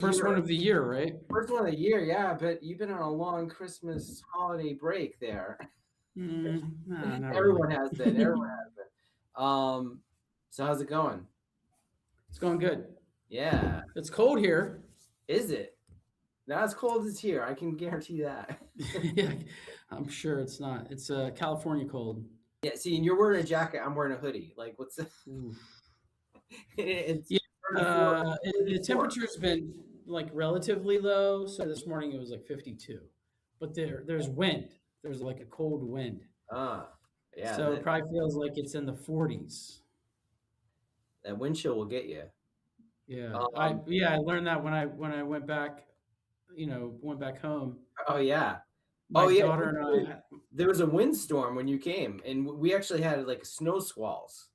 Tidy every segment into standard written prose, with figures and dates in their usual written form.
First one of the year, right? First one of the year, yeah. But you've been on a long Christmas holiday break there. Nah, not Everyone really. has been. Everyone has been. So how's it going? It's going good. Yeah. It's cold here. Is it? Not as cold as here. I can guarantee that. Yeah, I'm sure it's not. It's California cold. Yeah. See, and you're wearing a jacket. I'm wearing a hoodie. Like, what's the? Oof. It's Yeah, 34. the temperature's been like relatively low. So this morning it was like 52, but there's wind. There's like a cold wind, Yeah. so it probably feels like it's in the 40s. That wind chill will get you. Yeah, Um, I learned that when I went back, went back home. oh yeah. My Oh yeah. daughter and I, There was a windstorm when you came, and we actually had like snow squalls.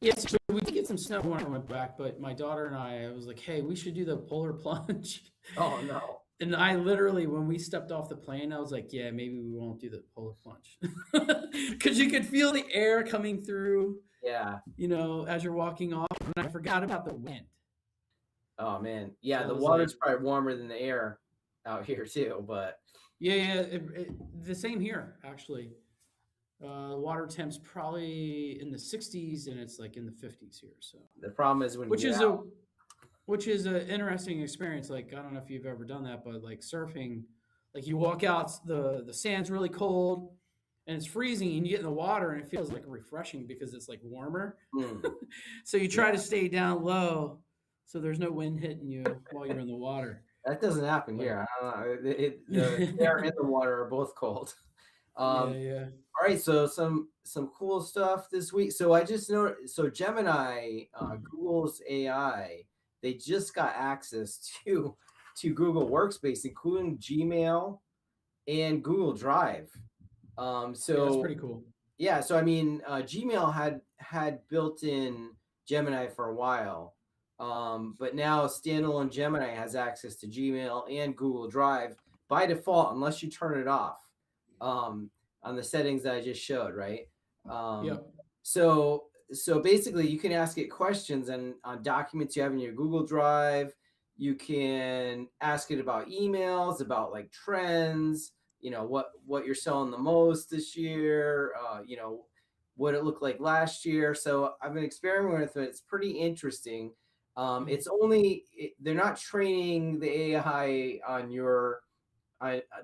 yes, so we did get some snow when I went back, but my daughter and I was like, hey, we should do the polar plunge. Oh no. And I literally, when we stepped off the plane, I was like, yeah, maybe we won't do the polar plunge. Because you could feel the air coming through, Yeah. as you're walking off. And I forgot about the wind. Oh man. Yeah, So the it was water's like, probably warmer than the air out here too, but yeah, the same here, actually. Water temps probably in the 60s, and it's like in the 50s here. So, the problem is when you which get is out. which is an interesting experience. Like, I don't know if you've ever done that, but like surfing, like you walk out, the sand's really cold and it's freezing, and you get in the water and it feels like refreshing because it's like warmer. Mm, So you try yeah, to stay down low so there's no wind hitting you while you're in the water. that doesn't happen But here. I don't know. The air yeah, and the water are both cold. yeah. All right, so some cool stuff this week. So I just noticed. So Gemini, Google's AI, they just got access to Google Workspace, including Gmail and Google Drive. Yeah, that's So pretty cool. yeah, so I mean, Gmail had built in Gemini for a while, but now standalone Gemini has access to Gmail and Google Drive by default, unless you turn it off um, on the settings that I just showed, right? Um, Yep. so basically, you can ask it questions on documents you have in your Google Drive. You can ask it about emails, about like trends, what you're selling the most this year, what it looked like last year. So I've been experimenting with it. It's pretty interesting. They're not training the AI on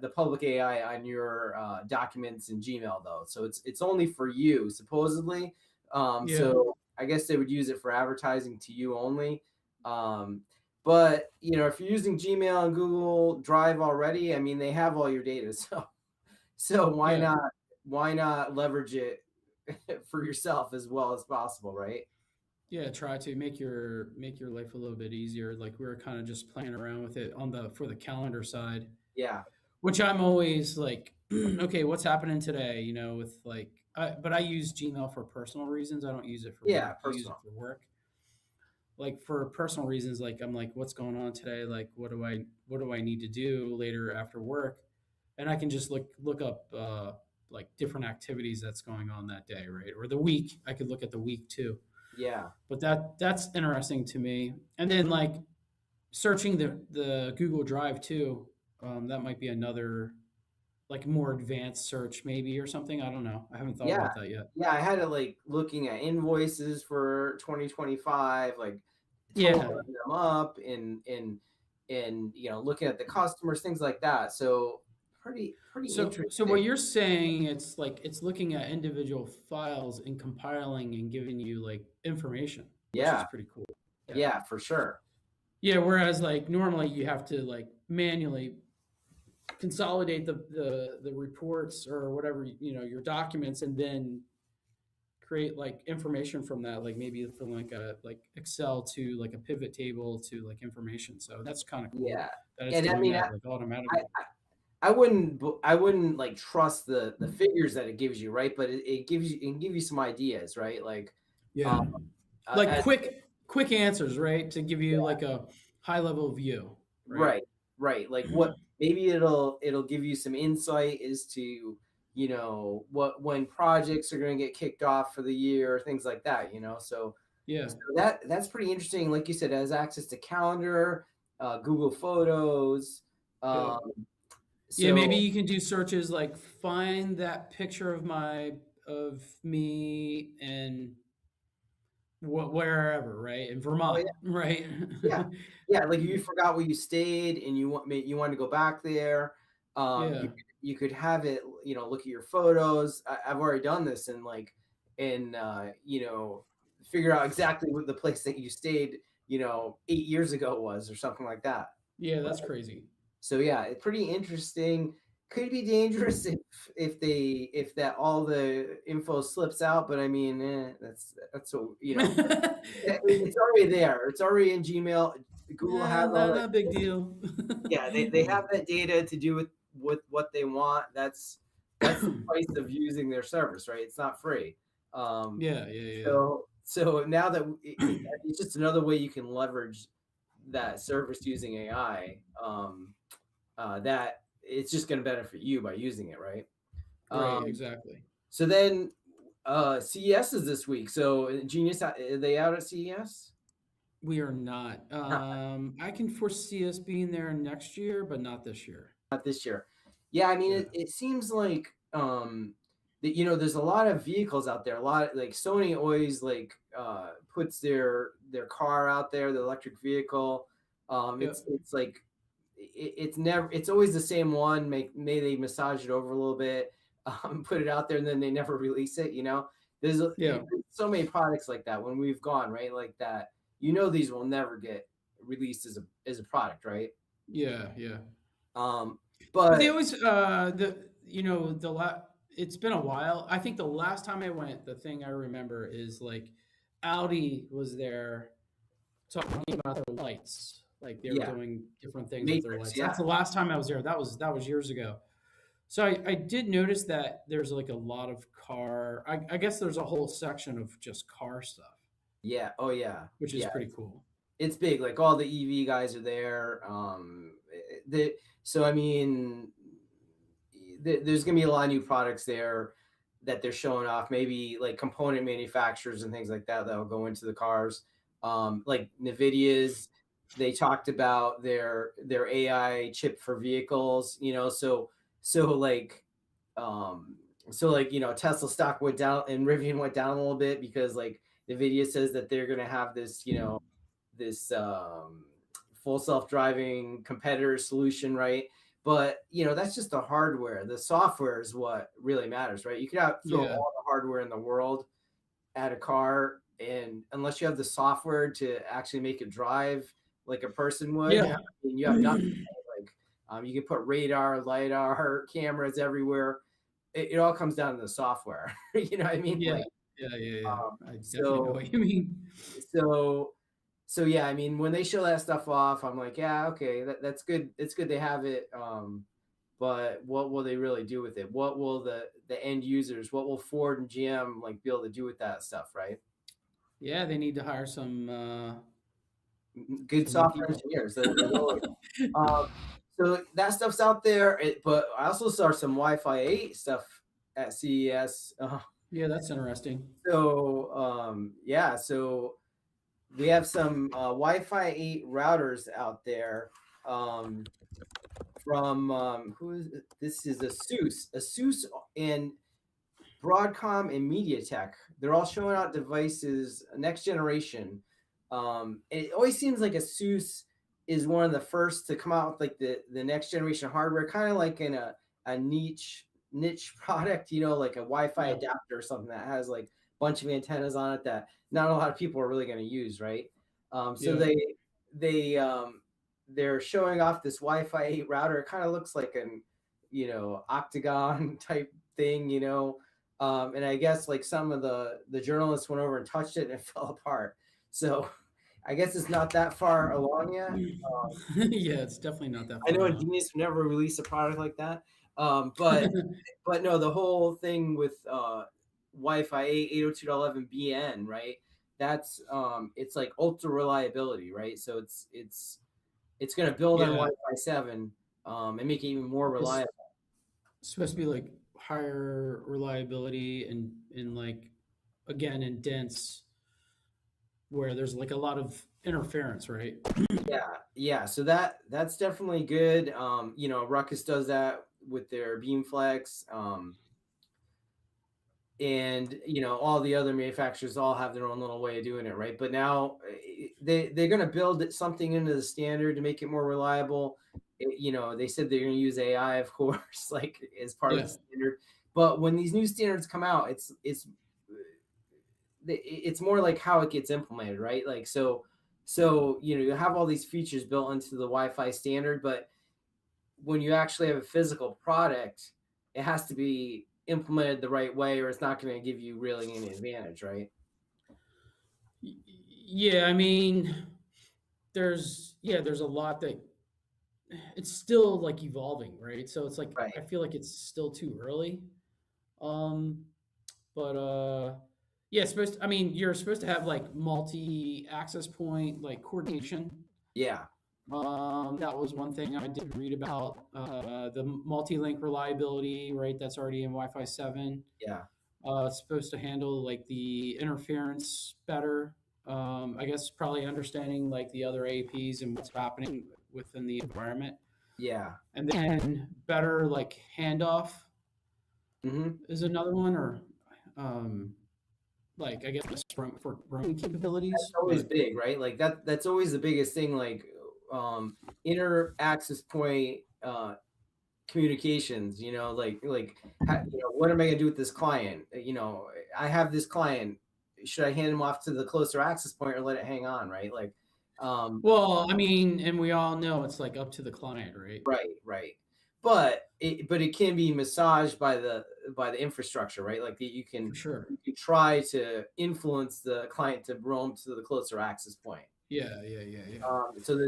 the public AI on your documents in Gmail though. So it's only for you supposedly. Yeah. So I guess they would use it for advertising to you only. But if you're using Gmail and Google Drive already, I mean they have all your data. So Yeah. why not leverage it for yourself as well as possible, right? Yeah, try to make your life a little bit easier. Like we were kind of just playing around with it for the calendar side, Yeah. which I'm always like, okay, what's happening today? With like, but I use Gmail for personal reasons. I don't use it for Yeah, work. You use it personal. for work. Like for personal reasons, like I'm like, what's going on today? Like, what do I need to do later after work? And I can just look up like different activities that's going on that day, right? Or the week. I could look at the week too. Yeah. But that's interesting to me. And then like searching the Google Drive too. That might be another like more advanced search maybe or something. I don't know. I haven't thought Yeah. about that yet. Yeah, I had it like looking at invoices for 2025, like totaling Yeah. them up and looking at the customers, things like that. So pretty So what interesting. you're saying, it's like it's looking at individual files and compiling and giving you like information, which is Yeah. pretty cool. Yeah. Yeah, for sure. Yeah, whereas like normally you have to like manually consolidate the reports or whatever, your documents, and then create like information from that, like maybe from like a like Excel to like a pivot table to like information. So that's kind of cool Yeah. that it's And I doing mean, that like I, automatically. I wouldn't like trust the figures that it gives you, right? But it can give you some ideas, right? Like, Yeah. um, Like as, quick answers, right? To give you like a high level view, right? right, right. Like what maybe it'll give you some insight as to what when projects are going to get kicked off for the year, things like that. So Yeah. that's pretty interesting. Like you said, it has access to calendar. Google Photos. Yeah. Um, Yeah, maybe so you can do searches like find that picture of me and wherever, right? In oh Vermont, right? yeah, yeah. Like if you forgot where you stayed and you want to go back there, Yeah. you could have it. Look at your photos. I've already done this and figure out exactly what the place that you stayed, 8 years ago was or something like that. Yeah, that's crazy. So yeah, it's pretty interesting. Could be dangerous if that all the info slips out, but I mean, that's what it's already there. It's already in Gmail. Google Yeah, has all not that. a big deal. Yeah, they have that data to do with what they want. That's the price of using their service, right? It's not free. Um, Yeah, yeah, so now that it's just another way you can leverage that service using AI. That it's just going to benefit you by using it, right? yeah. Right, Um, exactly. so then CES is this week. So Genius, are they out at CES? We are not. I can foresee us being there next year, but not this year. Not this year. Yeah, I mean, Yeah. it seems like that there's a lot of vehicles out there. A lot like Sony always puts their car out there, the electric vehicle. Yep. It's like it's never it's always the same one. May they massage it over a little bit, put it out there, and then they never release it. Yeah. There's so many products like that when we've gone right like that. These will never get released as a product, right? Yeah, yeah. Um, But they but always it's been a while. I think the last time I went, the thing I remember is like Audi was there talking about their lights. Like they were yeah, doing different things with their Matrix, lights. yeah, That's the last time I was there. That was years ago. So I did notice that there's like a lot of car. I guess there's a whole section of just car stuff, yeah, oh yeah, which is yeah. pretty cool. It's big. Like all the EV guys are there. So I mean, there's gonna be a lot of new products there that they're showing off. Maybe like component manufacturers and things like that that will go into the cars. Like Nvidia's, they talked about their AI chip for vehicles. So like um Tesla stock went down and Rivian went down a little bit because like Nvidia says that they're going to have this full self-driving competitor solution, right? But that's just the hardware. The software is what really matters, right? You could throw Yeah, all the hardware in the world at a car, and unless you have the software to actually make it drive like a person would, yeah, you have nothing. Like you can put radar, lidar, cameras everywhere. It all comes down to the software. You know what I mean? yeah, yeah, yeah, yeah. I definitely know So what you mean. so so yeah, I mean, when they show that stuff off, I'm like, yeah, okay, that's good. It's good they have it. But what will they really do with it? What will the end users, what will Ford and GM like be able to do with that stuff, right? Yeah, they need to hire Good some more software people. engineers. Um, so that stuff's out there, but I also saw some Wi-Fi 8 stuff at CES. Yeah, that's interesting. Yeah, so we have some Wi-Fi 8 routers out there from who is it? This is Asus and Broadcom and MediaTek. They're all showing out devices next generation. It always seems like Asus is one of the first to come out with like the next generation hardware, kind of like in a niche product, like a Wi-Fi Yeah, adapter or something that has like a bunch of antennas on it that not a lot of people are really going to use, right? So yeah, they're showing off this Wi-Fi 8 router. It kind of looks like an octagon type thing, and I guess like some of the journalists went over and touched it and it fell apart. So I guess it's not that far along yet. yeah. It's definitely not that I far know along. Genius would never release a product like that, but no, the whole thing with Wi-Fi 8, 802.11bn, right? That's it's like ultra reliability, right? So it's going to build on Yeah, Wi-Fi 7 and make it even more it's reliable. supposed to be like higher reliability and like again in dense where there's like a lot of interference, right? Yeah. So that's definitely good. Ruckus does that with their Beamflex. And all the other manufacturers all have their own little way of doing it, right? But now they're going to build something into the standard to make it more reliable. They said they're going to use AI, of course, like as part of Yeah. the standard. But when these new standards come out, it's more like how it gets implemented, right? Like so you have all these features built into the Wi-Fi standard, but when you actually have a physical product, it has to be implemented the right way, or it's not going to give you really any advantage, right? Yeah, I mean, there's a lot that it's still like evolving, right? So it's like Right. I feel like it's still too early. Um, but yeah, I mean, you're supposed to have like multi-access point like coordination. Yeah. That was one thing I did read about. The multi-link reliability, right? That's already in Wi-Fi 7. Yeah. It's supposed to handle like the interference better. I guess probably understanding like the other APs and what's happening within the environment, Yeah. and then better like handoff Hmm. is another one, or um, like I guess for roaming capabilities. That's always But big, right? Like that's always the biggest thing. Like inter access point communications. What am I going to do with this client? I have this client. Should I hand him off to the closer access point or let it hang on, right? Like, um, well, I mean, and we all know it's like up to the client, right? right. But it can be massaged by the infrastructure, right? Like For sure. you can try to influence the client to roam to the closer access point. Yeah. So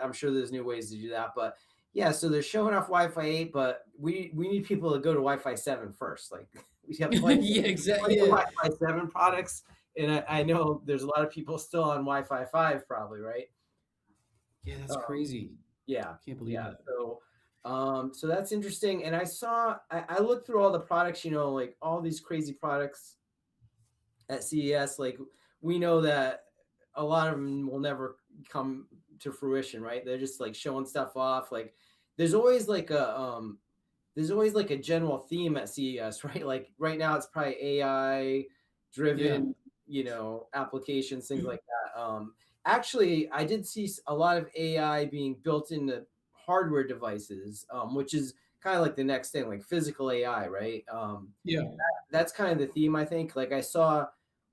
I'm sure there's new ways to do that, but yeah. So they're showing off Wi-Fi 8, but we need people to go to Wi-Fi 7 first. Like we have Yeah, exactly. plenty of Yeah, Wi-Fi 7 products, and I know there's a lot of people still on Wi-Fi 5, probably, right? yeah, that's Um, crazy. yeah, Can't believe yeah. that. So that's interesting. And I looked through all the products, like all these crazy products at CES. Like we know that a lot of them will never come to fruition, right? They're just like showing stuff off. Like there's always like a general theme at CES, right? Like right now it's probably AI Yeah, driven, applications, things like that. Actually, I did see a lot of AI being built into hardware devices, which is kind of like the next thing, like physical AI, right? yeah, That's kind of the theme, I think. Like I saw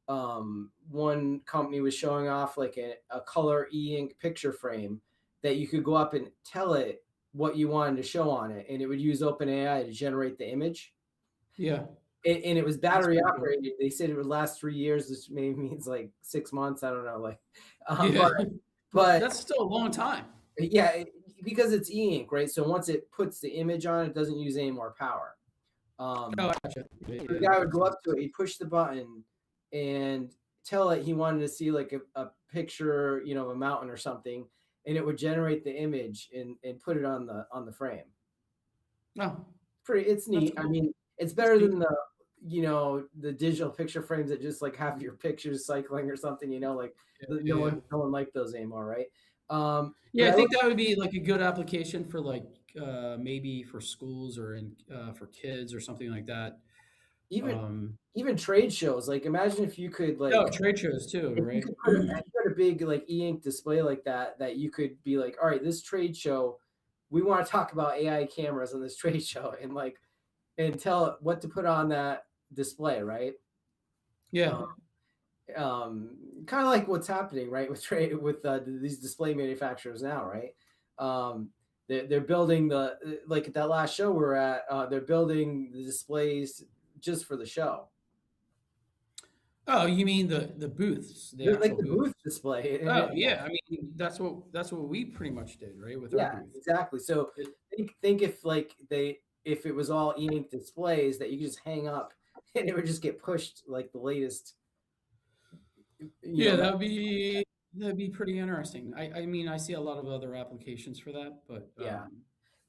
one company was showing off like a color e-ink picture frame that you could go up and tell it what you wanted to show on it, and it would use OpenAI to generate the image. yeah. And it was That's battery pretty cool. operated. They said it would last 3 years, which maybe means like 6 months. I don't know. Like, Yeah, but that's still a long time. yeah, because it's e-ink, right? So once it puts the image on, it doesn't use any more power. Oh, gotcha. The Yeah, guy that would makes go up sense. to it, he'd push the button and tell it he wanted to see like a picture, of a mountain or something, and it would generate the image and put it on the frame. Oh, It's that's neat. I cool. mean, it's That's better neat. than the digital picture frames that just like have your pictures cycling or something, like no Yeah. one liked those anymore, right? Yeah, But I I look think that would be like a good application for like maybe for schools or for kids or something like that. even Um, even trade shows. Like imagine if you could oh, like trade shows too, if you right? could put a big like e-ink display like that you could be like, all right, this trade show, we want to talk about AI cameras on this trade show, and tell it what to put on that display, right? Yeah. Um, kind of like what's happening, right, with trade with these display manufacturers now, right? They're building like at that last show we were at. They're building the displays just for the show. Oh, you mean the booths, the They're like actual the booth? booth display, and Oh, yeah. I mean, that's what we pretty much did, right, with our yeah, booth. exactly. So It, think if it was all e-ink displays that you could just hang up and it would just get pushed like the latest, you yeah, know. that'd be pretty interesting. I mean, I see a lot of other applications for that, but Yeah,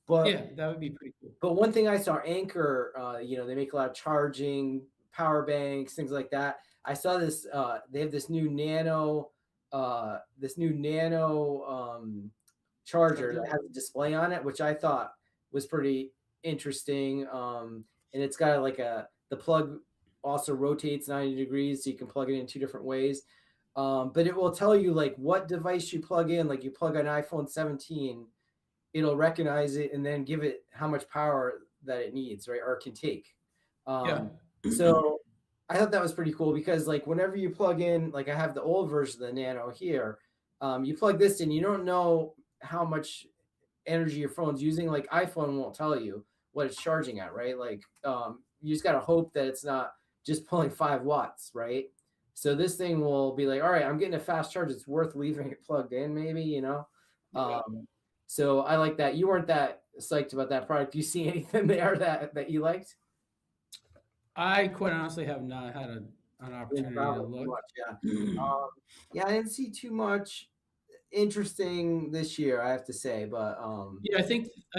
but yeah, that would be pretty cool. one thing I saw, Anker, they make a lot of charging, power banks, things like that. I saw this. They have this new Nano this new Nano charger that Charger. has a display on it, which I thought was pretty interesting. And it's got like the plug also rotates 90 degrees, so you can plug it in two different ways. But it will tell you like what device you plug in. Like you plug an iPhone 17, it'll recognize it and then give it how much power that it needs, right, or can take. Yeah. So I thought that was pretty cool because like whenever you plug in, like I have the old version of the Nano here, you plug this in, you don't know how much energy your phone's using. Like iPhone won't tell you what it's charging at, right? Like you just gotta hope that it's not just pulling 5 watts, right? So this thing will be like, all right, I'm getting a fast charge. It's worth leaving it plugged in, maybe, you know. Yeah. So I like that. You weren't that psyched about that product. Do you see anything there that you liked? I quite honestly have not had an Didn't opportunity to travel too look. much, yeah. Yeah, I didn't see too much interesting this year, I have to say, but Yeah, I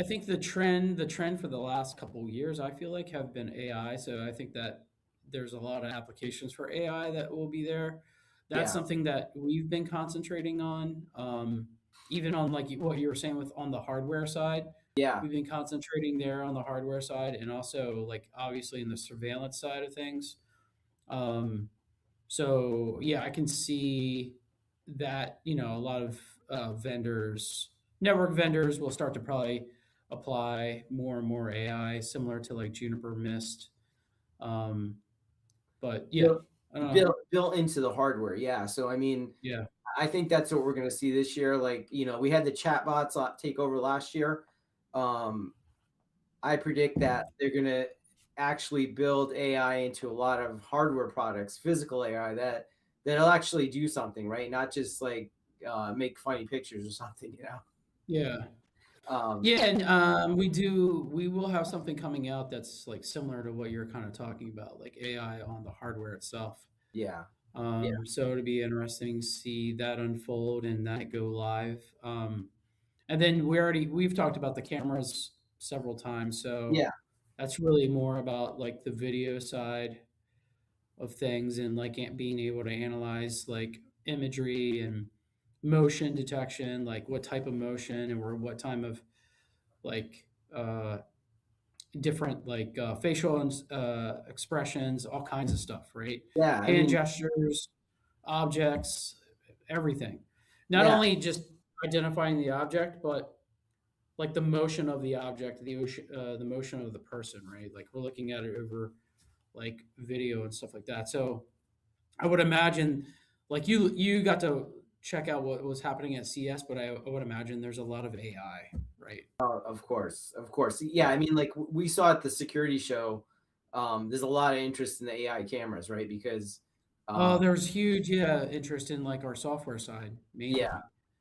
think the trend for the last couple of years, I feel like, have been AI. So I think that there's a lot of applications for AI that will be there. That's yeah, something that we've been concentrating on. Even on like what you were saying with on the hardware side, yeah. we've been concentrating there on the hardware side, and also like obviously in the surveillance side of things. Um, so yeah, I can see that a lot of vendors, network vendors, will start to probably apply more and more AI, similar to like Juniper Mist. Um, but yeah, Built, I don't know. built into the hardware, yeah. So I mean, Yeah, I think that's what we're going to see this year. Like, we had the chatbots take over last year. Um, I predict that they're going to actually build AI into a lot of hardware products, physical AI that'll actually do something, right? Not just like make funny pictures or something, yeah, Um, yeah. And we will have something coming out that's like similar to what you're kind of talking about, like AI on the hardware itself. yeah, yeah, So it'll be interesting to see that unfold and that go live. And then we've talked about the cameras several times, so yeah, that's really more about like the video side of things, and like being able to analyze like imagery and motion detection, like what type of motion or what time of like uh, different like facial expressions, all kinds of stuff, right? yeah. I Hand mean, gestures, objects, everything. Not yeah, only just identifying the object, but like the motion of the object, the motion of the person, right? Like we're looking at it over like video and stuff like that. So I would imagine, like you got to check out what was happening at CES, but I would imagine there's a lot of AI, right? of course, of course. Yeah, I mean, like we saw at the security show, there's a lot of interest in the AI cameras, right? Because, Oh, um, there's huge, yeah, interest in like our software side yeah, mainly.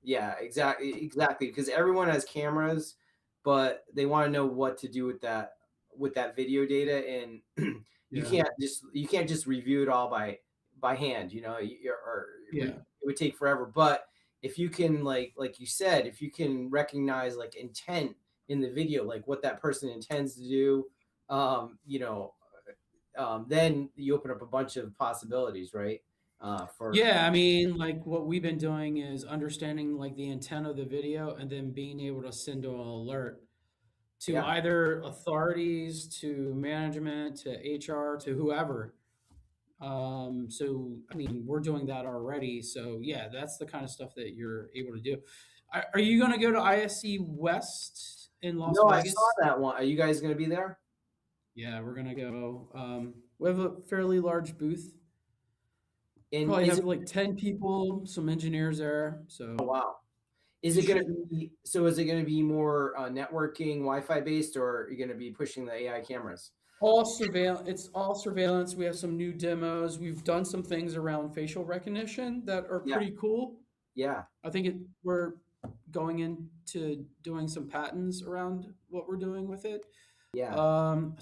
yeah, exactly. Because everyone has cameras, but they want to know what to do with that video data, and Yeah, you can't just review it all by hand, or yeah, it would take forever. But if you can like you said, if you can recognize like intent in the video, like what that person intends to do, um, you know, then you open up a bunch of possibilities, right? For yeah. I mean, like what we've been doing is understanding like the intent of the video and then being able to send an alert to yeah, either authorities, to management, to HR, to whoever. So I mean, we're doing that already. So yeah, that's the kind of stuff that you're able to do. Are you going to go to ISC West in Las no, I saw Vegas? that one. Are you guys going to be there? Yeah, we're gonna go. We have a fairly large booth. And Probably is have it? like 10 people, some engineers there. Oh, So wow. Is you it going should. to be so? Is it going to be more networking, Wi-Fi based, or are you going to be pushing the AI cameras? All surveillance. It's all surveillance. We have some new demos. We've done some things around facial recognition that are Yeah, pretty cool. yeah, I think we're going into doing some patents around what we're doing with it. yeah, So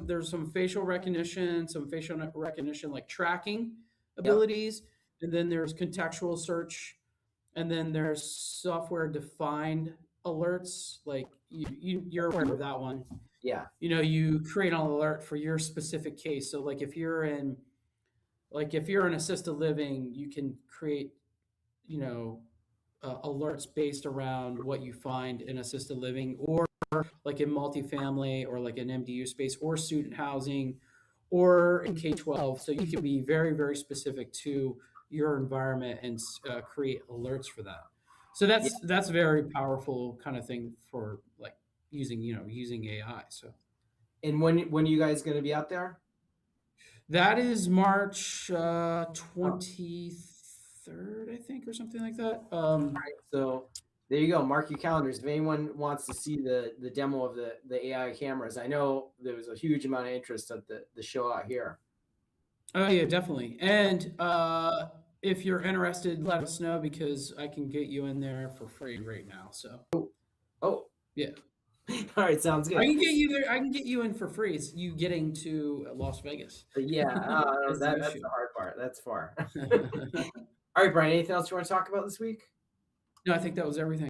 there's some facial recognition, some facial recognition like tracking yep, abilities, and then there's contextual search, and then there's software defined alerts. Like you're aware of that one. yeah, You create an alert for your specific case. So like if you're in assisted living, you can create you know, alerts based around what you find in assisted living or like in multifamily or like an MDU space or student housing or in K-12. So you can be very, very specific to your environment and create alerts for that. So Yeah. that's very powerful kind of thing for like using AI. So And when are you guys going to be out there? that is March Oh, 23rd, I think, or something like that. so there you go. Mark your calendars. If anyone wants to see the demo of the AI cameras, I know there was a huge amount of interest at the show out here. Oh yeah, definitely. And if you're interested, let us know because I can get you in there for free right now. So Oh, yeah, all right, sounds I good. can get you there. I can get you in for free. It's you getting to Las Vegas But yeah, is the that's issue. the hard part. That's far. No, All right, Brian. Anything else you want to talk about this week? I think that was everything.